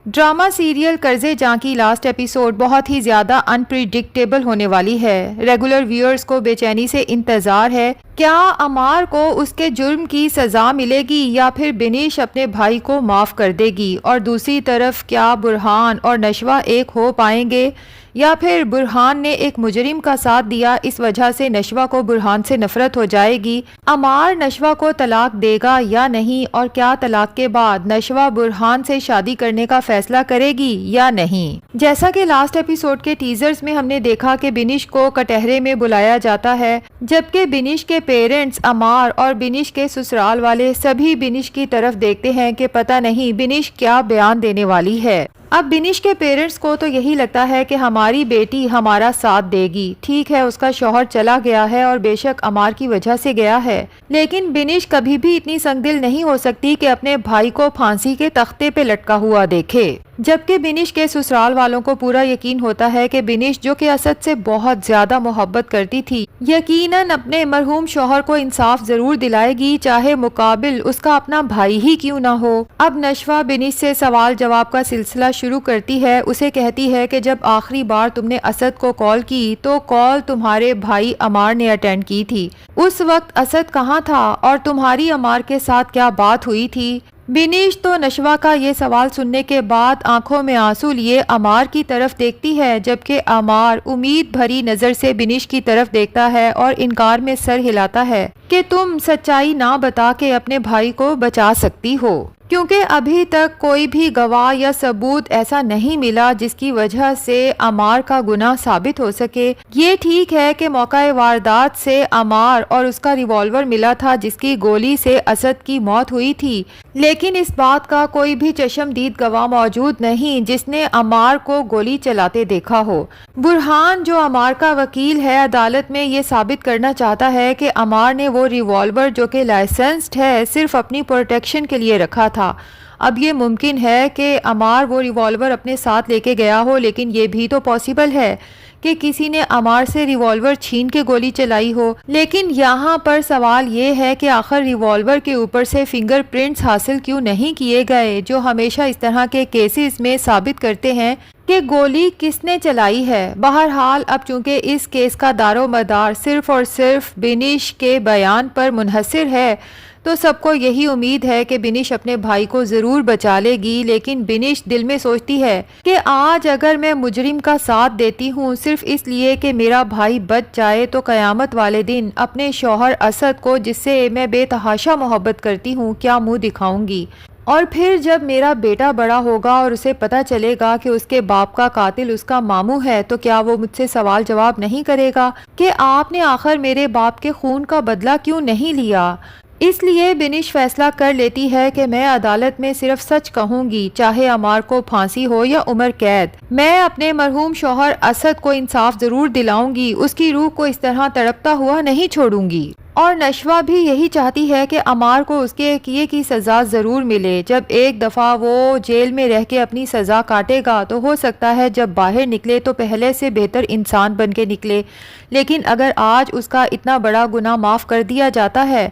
Drama serial قرضے جاں کی لاسٹ ایپیسوڈ بہت ہی زیادہ انپریڈکٹیبل ہونے والی ہے۔ ریگولر ویورز کو بے چینی سے انتظار ہے، کیا عمار کو اس کے جرم کی سزا ملے گی یا پھر بنیش اپنے بھائی کو معاف کر دے گی، اور دوسری طرف کیا برہان اور نشوہ ایک ہو پائیں گے، یا پھر برہان نے ایک مجرم کا ساتھ دیا، اس وجہ سے نشوہ کو برہان سے نفرت ہو جائے گی۔ عمار نشوہ کو طلاق دے گا یا نہیں، اور کیا طلاق کے بعد نشوہ برہان سے شادی کرنے کا فیصلہ کرے گی یا نہیں۔ جیسا کہ لاسٹ ایپیسوڈ کے ٹیزرز میں ہم نے دیکھا کہ بنیش کو کٹہرے میں بلایا جاتا ہے، جبکہ بنیش کے پیرنٹس عمار اور بنیش کے سسرال والے سبھی بنیش کی طرف دیکھتے ہیں کہ پتہ نہیں بنیش کیا بیان دینے والی ہے۔ اب بنیش کے پیرنٹس کو تو یہی لگتا ہے کہ ہماری بیٹی ہمارا ساتھ دے گی، ٹھیک ہے اس کا شوہر چلا گیا ہے اور بے شک عمار کی وجہ سے گیا ہے، لیکن بنیش کبھی بھی اتنی سنگ دل نہیں ہو سکتی کہ اپنے بھائی کو پھانسی کے تختے پہ لٹکا ہوا دیکھے، جبکہ بنیش کے سسرال والوں کو پورا یقین ہوتا ہے کہ بنیش جو کہ اسد سے بہت زیادہ محبت کرتی تھی، یقیناً اپنے مرحوم شوہر کو انصاف ضرور دلائے گی، چاہے مقابل اس کا اپنا بھائی ہی کیوں نہ ہو۔ اب نشوہ بنیش سے سوال جواب کا سلسلہ شروع کرتی ہے، اسے کہتی ہے کہ جب آخری بار تم نے اسد کو کال کی تو کال تمہارے بھائی عمار نے اٹینڈ کی تھی، اس وقت اسد کہاں تھا اور تمہاری عمار کے ساتھ کیا بات ہوئی تھی؟ بنیش تو نشوہ کا یہ سوال سننے کے بعد آنکھوں میں آنسو لیے عمار کی طرف دیکھتی ہے، جبکہ عمار امید بھری نظر سے بنیش کی طرف دیکھتا ہے اور انکار میں سر ہلاتا ہے کہ تم سچائی نہ بتا کے اپنے بھائی کو بچا سکتی ہو، کیونکہ ابھی تک کوئی بھی گواہ یا ثبوت ایسا نہیں ملا جس کی وجہ سے عمار کا گناہ ثابت ہو سکے۔ یہ ٹھیک ہے کہ موقع واردات سے عمار اور اس کا ریوالور ملا تھا جس کی گولی سے اسد کی موت ہوئی تھی، لیکن اس بات کا کوئی بھی چشمدید گواہ موجود نہیں جس نے عمار کو گولی چلاتے دیکھا ہو۔ برہان جو عمار کا وکیل ہے، عدالت میں یہ ثابت کرنا چاہتا ہے کہ عمار نے وہ ریوالور جو کہ لائسنسڈ ہے صرف اپنی پروٹیکشن کے لیے رکھا تھا۔ اب یہ ممکن ہے کہ عمار وہ ریوالور اپنے ساتھ لے کے گیا ہو، لیکن یہ بھی تو پاسبل ہے کہ کسی نے عمار سے ریوالور چھین کے گولی چلائی ہو۔ لیکن یہاں پر سوال یہ ہے کہ آخر ریوالور کے اوپر سے فنگر پرنٹس حاصل کیوں نہیں کیے گئے، جو ہمیشہ اس طرح کے کیسز میں ثابت کرتے ہیں کہ گولی کس نے چلائی ہے۔ بہرحال اب چونکہ اس کیس کا دار و مدار صرف اور صرف بنیش کے بیان پر منحصر ہے، تو سب کو یہی امید ہے کہ بنیش اپنے بھائی کو ضرور بچا لے گی، لیکن بنیش دل میں سوچتی ہے کہ آج اگر میں مجرم کا ساتھ دیتی ہوں صرف اس لیے کہ میرا بھائی بچ جائے، تو قیامت والے دن اپنے شوہر اسد کو، جس سے میں بے تحاشا محبت کرتی ہوں، کیا منہ دکھاؤں گی؟ اور پھر جب میرا بیٹا بڑا ہوگا اور اسے پتہ چلے گا کہ اس کے باپ کا قاتل اس کا ماموں ہے، تو کیا وہ مجھ سے سوال جواب نہیں کرے گا کہ آپ نے آخر میرے باپ کے خون کا بدلہ کیوں نہیں لیا؟ اس لیے بنیش فیصلہ کر لیتی ہے کہ میں عدالت میں صرف سچ کہوں گی، چاہے عمار کو پھانسی ہو یا عمر قید۔ میں اپنے مرحوم شوہر اسد کو انصاف ضرور دلاؤں گی، اس کی روح کو اس طرح تڑپتا ہوا نہیں چھوڑوں گی۔ اور نشوہ بھی یہی چاہتی ہے کہ عمار کو اس کے کیے کی سزا ضرور ملے۔ جب ایک دفعہ وہ جیل میں رہ کے اپنی سزا کاٹے گا تو ہو سکتا ہے جب باہر نکلے تو پہلے سے بہتر انسان بن کے نکلے، لیکن اگر آج اس کا اتنا بڑا گناہ معاف کر دیا جاتا ہے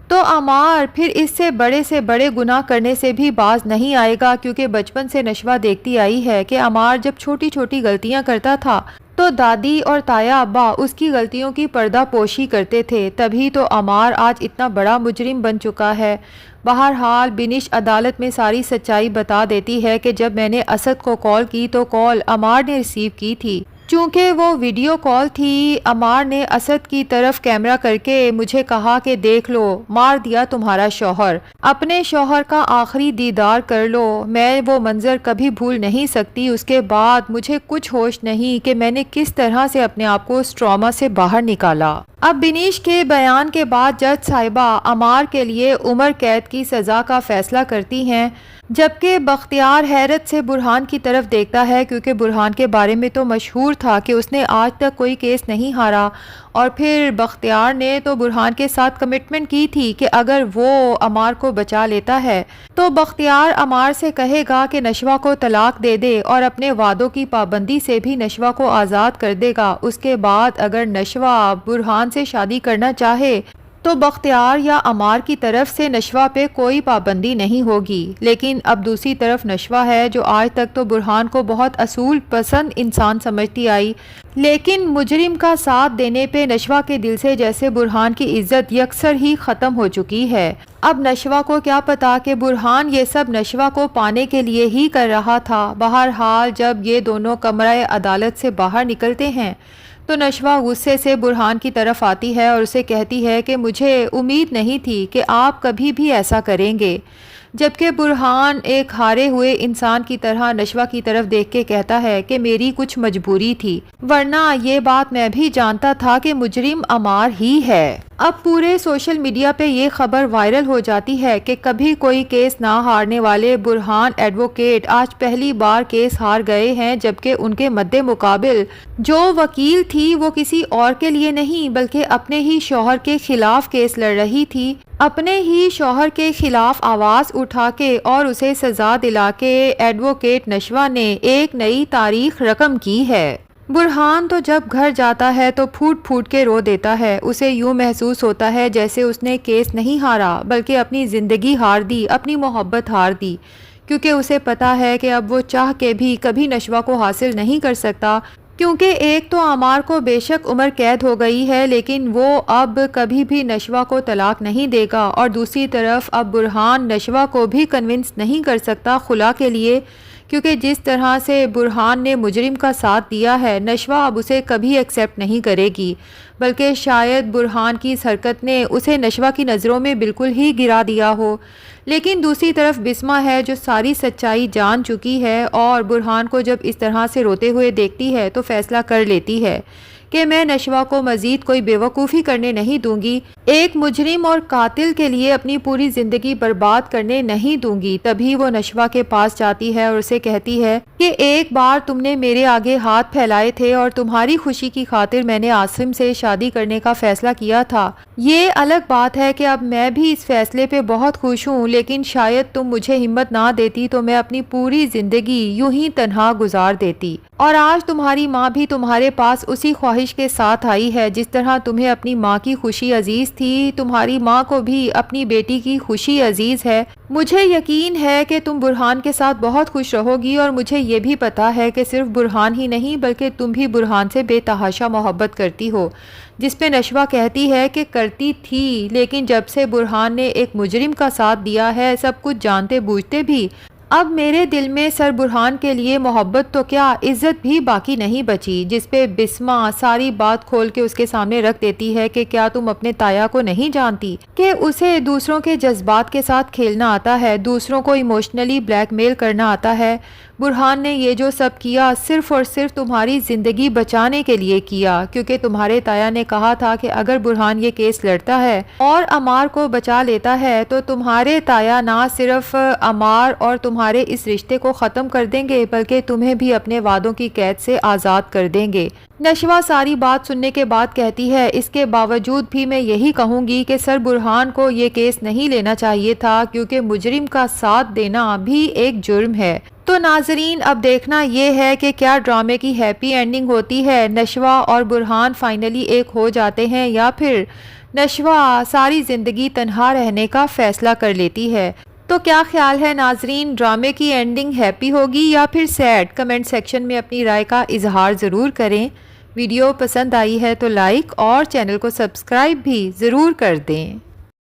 تو عمار پھر اس سے بڑے گناہ کرنے سے بھی باز نہیں آئے گا، کیونکہ بچپن سے نشوہ دیکھتی آئی ہے کہ عمار جب چھوٹی چھوٹی غلطیاں کرتا تھا تو دادی اور تایا ابا اس کی غلطیوں کی پردہ پوشی کرتے تھے، تبھی تو عمار آج اتنا بڑا مجرم بن چکا ہے۔ بہرحال بنیش عدالت میں ساری سچائی بتا دیتی ہے کہ جب میں نے اسد کو کال کی تو کال عمار نے ریسیو کی تھی، چونکہ وہ ویڈیو کال تھی۔ عمار نے اسد کی طرف کیمرہ کر کے مجھے کہا کہ دیکھ لو، مار دیا تمہارا شوہر، اپنے شوہر کا آخری دیدار کر لو۔ میں وہ منظر کبھی بھول نہیں سکتی، اس کے بعد مجھے کچھ ہوش نہیں کہ میں نے کس طرح سے اپنے آپ کو اس ٹراما سے باہر نکالا۔ اب بنیش کے بیان کے بعد جج صاحبہ عمار کے لیے عمر قید کی سزا کا فیصلہ کرتی ہیں، جبکہ بختیار حیرت سے برہان کی طرف دیکھتا ہے، کیونکہ برہان کے بارے میں تو مشہور تھا کہ اس نے آج تک کوئی کیس نہیں ہارا، اور پھر بختیار نے تو برہان کے ساتھ کمٹمنٹ کی تھی کہ اگر وہ عمار کو بچا لیتا ہے تو بختیار عمار سے کہے گا کہ نشوہ کو طلاق دے دے اور اپنے وعدوں کی پابندی سے بھی نشوہ کو آزاد کر دے گا۔ اس کے بعد اگر نشوہ برہان سے شادی کرنا چاہے تو بختیار یا عمار کی طرف سے نشوہ پہ کوئی پابندی نہیں ہوگی، لیکن اب دوسری طرف نشوہ ہے جو آج تک تو برہان کو بہت اصول پسند انسان سمجھتی آئی، لیکن مجرم کا ساتھ دینے پہ نشوہ کے دل سے جیسے برہان کی عزت یکسر ہی ختم ہو چکی ہے۔ اب نشوہ کو کیا پتا کہ برہان یہ سب نشوہ کو پانے کے لیے ہی کر رہا تھا۔ بہرحال جب یہ دونوں کمرہ عدالت سے باہر نکلتے ہیں تو نشوہ غصے سے برہان کی طرف آتی ہے اور اسے کہتی ہے کہ مجھے امید نہیں تھی کہ آپ کبھی بھی ایسا کریں گے، جبکہ برہان ایک ہارے ہوئے انسان کی طرح نشوہ کی طرف دیکھ کے کہتا ہے کہ میری کچھ مجبوری تھی، ورنہ یہ بات میں بھی جانتا تھا کہ مجرم عمار ہی ہے۔ اب پورے سوشل میڈیا پہ یہ خبر وائرل ہو جاتی ہے کہ کبھی کوئی کیس نہ ہارنے والے برہان ایڈوکیٹ آج پہلی بار کیس ہار گئے ہیں، جبکہ ان کے مد مقابل جو وکیل تھی وہ کسی اور کے لیے نہیں بلکہ اپنے ہی شوہر کے خلاف کیس لڑ رہی تھی، اپنے ہی شوہر کے خلاف آواز اٹھا کے اور اسے سزا دلا کے ایڈوکیٹ نشوہ نے ایک نئی تاریخ رقم کی ہے۔ برہان تو جب گھر جاتا ہے تو پھوٹ پھوٹ کے رو دیتا ہے، اسے یوں محسوس ہوتا ہے جیسے اس نے کیس نہیں ہارا بلکہ اپنی زندگی ہار دی، اپنی محبت ہار دی، کیونکہ اسے پتا ہے کہ اب وہ چاہ کے بھی کبھی نشوہ کو حاصل نہیں کر سکتا، کیونکہ ایک تو عمار کو بے شک عمر قید ہو گئی ہے لیکن وہ اب کبھی بھی نشوہ کو طلاق نہیں دے گا، اور دوسری طرف اب برہان نشوہ کو بھی کنونس نہیں کر سکتا خلا کے لیے، کیونکہ جس طرح سے برہان نے مجرم کا ساتھ دیا ہے نشوہ اب اسے کبھی ایکسیپٹ نہیں کرے گی، بلکہ شاید برہان کی اس حرکت نے اسے نشوہ کی نظروں میں بالکل ہی گرا دیا ہو۔ لیکن دوسری طرف بسمہ ہے جو ساری سچائی جان چکی ہے اور برہان کو جب اس طرح سے روتے ہوئے دیکھتی ہے تو فیصلہ کر لیتی ہے کہ میں نشوہ کو مزید کوئی بیوقوفی کرنے نہیں دوں گی، ایک مجرم اور قاتل کے لیے اپنی پوری زندگی برباد کرنے نہیں دوں گی۔ تبھی وہ نشوہ کے پاس جاتی ہے اور اسے کہتی ہے کہ ایک بار تم نے میرے آگے ہاتھ پھیلائے تھے اور تمہاری خوشی کی خاطر میں نے عاصم سے شادی کرنے کا فیصلہ کیا تھا، یہ الگ بات ہے کہ اب میں بھی اس فیصلے پہ بہت خوش ہوں، لیکن شاید تم مجھے ہمت نہ دیتی تو میں اپنی پوری زندگی یوں ہی تنہا گزار دیتی، اور آج تمہاری ماں بھی تمہارے پاس اسی خواہش کے ساتھ آئی ہے، جس طرح تمہیں اپنی ماں کی خوشی عزیز تھی تمہاری ماں کو بھی اپنی بیٹی کی خوشی عزیز ہے۔ مجھے یقین ہے کہ تم برہان کے ساتھ بہت خوش رہو گی، اور مجھے یہ بھی پتا ہے کہ صرف برہان ہی نہیں بلکہ تم بھی برہان سے بے تحاشا محبت کرتی ہو، جس پہ نشوہ کہتی ہے کہ کرتی تھی، لیکن جب سے برہان نے ایک مجرم کا ساتھ دیا ہے سب کچھ جانتے بوجھتے بھی، اب میرے دل میں سر برہان کے لیے محبت تو کیا عزت بھی باقی نہیں بچی، جس پہ بسمہ ساری بات کھول کے اس کے سامنے رکھ دیتی ہے کہ کیا تم اپنے تایا کو نہیں جانتی کہ اسے دوسروں کے جذبات کے ساتھ کھیلنا آتا ہے، دوسروں کو ایموشنلی بلیک میل کرنا آتا ہے۔ برہان نے یہ جو سب کیا صرف اور صرف تمہاری زندگی بچانے کے لیے کیا، کیونکہ تمہارے تایا نے کہا تھا کہ اگر برہان یہ کیس لڑتا ہے اور عمار کو بچا لیتا ہے تو تمہارے تایا نہ صرف عمار اور تمہارے اس رشتے کو ختم کر دیں گے بلکہ تمہیں بھی اپنے وعدوں کی قید سے آزاد کر دیں گے۔ نشوہ ساری بات سننے کے بعد کہتی ہے اس کے باوجود بھی میں یہی کہوں گی کہ سر برہان کو یہ کیس نہیں لینا چاہیے تھا، کیونکہ مجرم کا ساتھ دینا بھی ایک جرم ہے۔ تو ناظرین اب دیکھنا یہ ہے کہ کیا ڈرامے کی ہیپی اینڈنگ ہوتی ہے، نشوہ اور برہان فائنلی ایک ہو جاتے ہیں، یا پھر نشوہ ساری زندگی تنہا رہنے کا فیصلہ کر لیتی ہے۔ تو کیا خیال ہے ناظرین، ڈرامے کی اینڈنگ ہیپی ہوگی یا پھر سیڈ؟ کمنٹ سیکشن میں اپنی رائے کا اظہار ضرور کریں۔ ویڈیو پسند آئی ہے تو لائک اور چینل کو سبسکرائب بھی ضرور کر دیں۔